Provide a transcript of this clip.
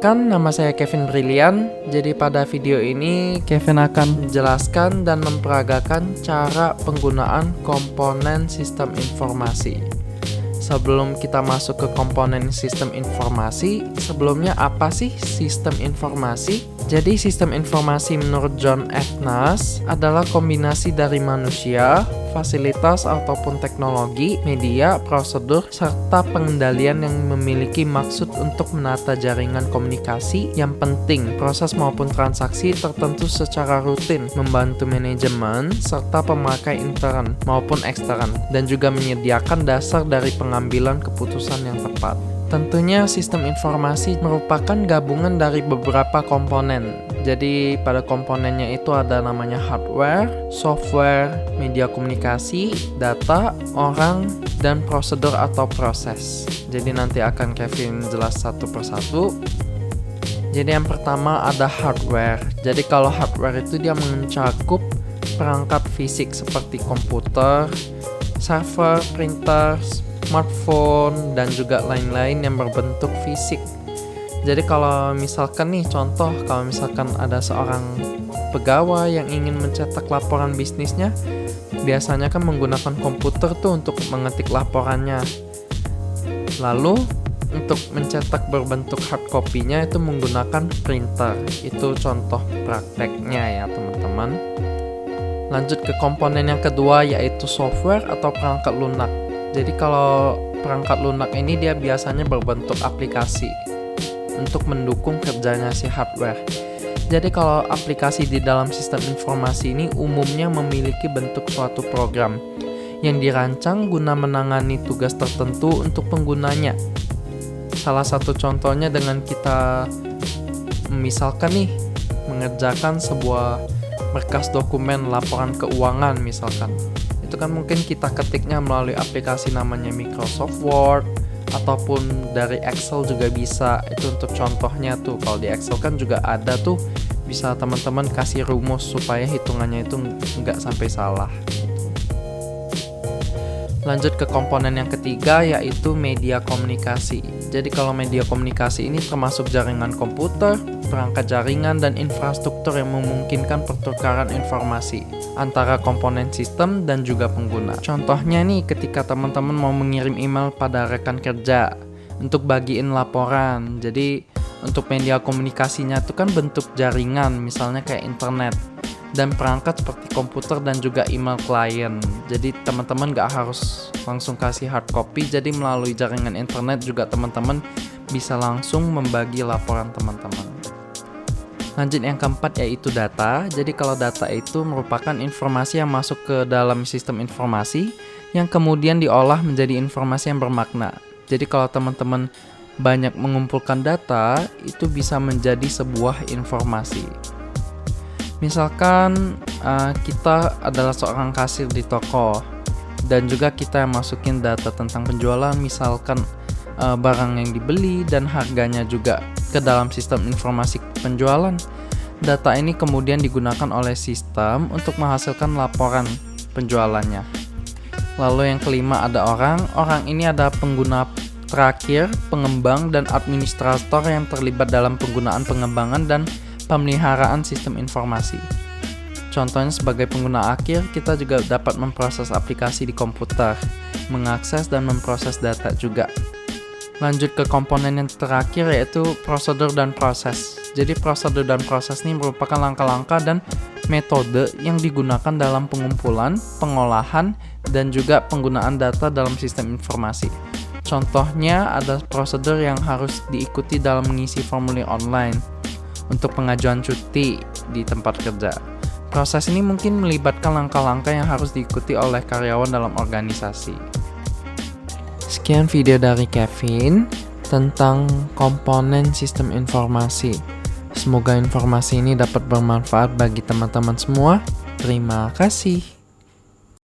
Perkenalkan, nama saya Kevin Brilian. Jadi pada video ini Kevin akan menjelaskan dan memperagakan cara penggunaan komponen sistem informasi. Sebelum kita masuk ke komponen sistem informasi, sebelumnya apa sih sistem informasi? Jadi sistem informasi menurut John F. Nash adalah kombinasi dari manusia, fasilitas ataupun teknologi, media, prosedur, serta pengendalian yang memiliki maksud untuk menata jaringan komunikasi yang penting, proses maupun transaksi tertentu secara rutin, membantu manajemen, serta pemakai intern maupun ekstern, dan juga menyediakan dasar dari pengambilan keputusan yang tepat. Tentunya sistem informasi merupakan gabungan dari beberapa komponen. Jadi pada komponennya itu ada namanya hardware, software, media komunikasi, data, orang, dan prosedur atau proses. Jadi nanti akan Kevin jelas satu persatu. Jadi yang pertama ada hardware. Jadi kalau hardware itu dia mencakup perangkat fisik seperti komputer, server, printer, smartphone, dan juga lain-lain yang berbentuk fisik. Jadi kalau misalkan nih contoh, kalau misalkan ada seorang pegawai yang ingin mencetak laporan bisnisnya, biasanya kan menggunakan komputer tuh untuk mengetik laporannya. Lalu untuk mencetak berbentuk hard copy-nya itu menggunakan printer. Itu contoh prakteknya ya teman-teman. Lanjut ke komponen yang kedua yaitu software atau perangkat lunak. Jadi kalau perangkat lunak ini dia biasanya berbentuk aplikasi untuk mendukung kerjanya si hardware. Jadi kalau aplikasi di dalam sistem informasi ini umumnya memiliki bentuk suatu program yang dirancang guna menangani tugas tertentu untuk penggunanya. Salah satu contohnya dengan kita misalkan nih mengerjakan sebuah berkas dokumen laporan keuangan misalkan. Itu kan mungkin kita ketiknya melalui aplikasi namanya Microsoft Word ataupun dari Excel juga bisa. Itu untuk contohnya tuh. Kalau di Excel kan juga ada tuh, bisa teman-teman kasih rumus supaya hitungannya itu nggak sampai salah. Lanjut ke komponen yang ketiga yaitu media komunikasi. Jadi kalau media komunikasi ini termasuk jaringan komputer, perangkat jaringan, dan infrastruktur yang memungkinkan pertukaran informasi antara komponen sistem dan juga pengguna. Contohnya nih ketika teman-teman mau mengirim email pada rekan kerja untuk bagiin laporan. Jadi untuk media komunikasinya itu kan bentuk jaringan, misalnya kayak internet, dan perangkat seperti komputer dan juga email klien. Jadi teman-teman gak harus langsung kasih hard copy, jadi melalui jaringan internet juga teman-teman bisa langsung membagi laporan teman-teman. Lanjut yang keempat yaitu data. Jadi kalau data itu merupakan informasi yang masuk ke dalam sistem informasi yang kemudian diolah menjadi informasi yang bermakna. Jadi kalau teman-teman banyak mengumpulkan data, itu bisa menjadi sebuah informasi. Misalkan kita adalah seorang kasir di toko dan juga kita masukin data tentang penjualan, misalkan barang yang dibeli dan harganya juga ke dalam sistem informasi penjualan. Data ini kemudian digunakan oleh sistem untuk menghasilkan laporan penjualannya. Lalu yang kelima ada orang. Orang ini ada pengguna terakhir, pengembang, dan administrator yang terlibat dalam penggunaan pengembangan dan pemeliharaan sistem informasi. Contohnya sebagai pengguna akhir, kita juga dapat memproses aplikasi di komputer, mengakses dan memproses data juga. Lanjut ke komponen yang terakhir yaitu prosedur dan proses. Jadi prosedur dan proses ini merupakan langkah-langkah dan metode yang digunakan dalam pengumpulan, pengolahan, dan juga penggunaan data dalam sistem informasi. Contohnya ada prosedur yang harus diikuti dalam mengisi formulir online untuk pengajuan cuti di tempat kerja. Proses ini mungkin melibatkan langkah-langkah yang harus diikuti oleh karyawan dalam organisasi. Sekian video dari Kevin tentang komponen sistem informasi. Semoga informasi ini dapat bermanfaat bagi teman-teman semua. Terima kasih.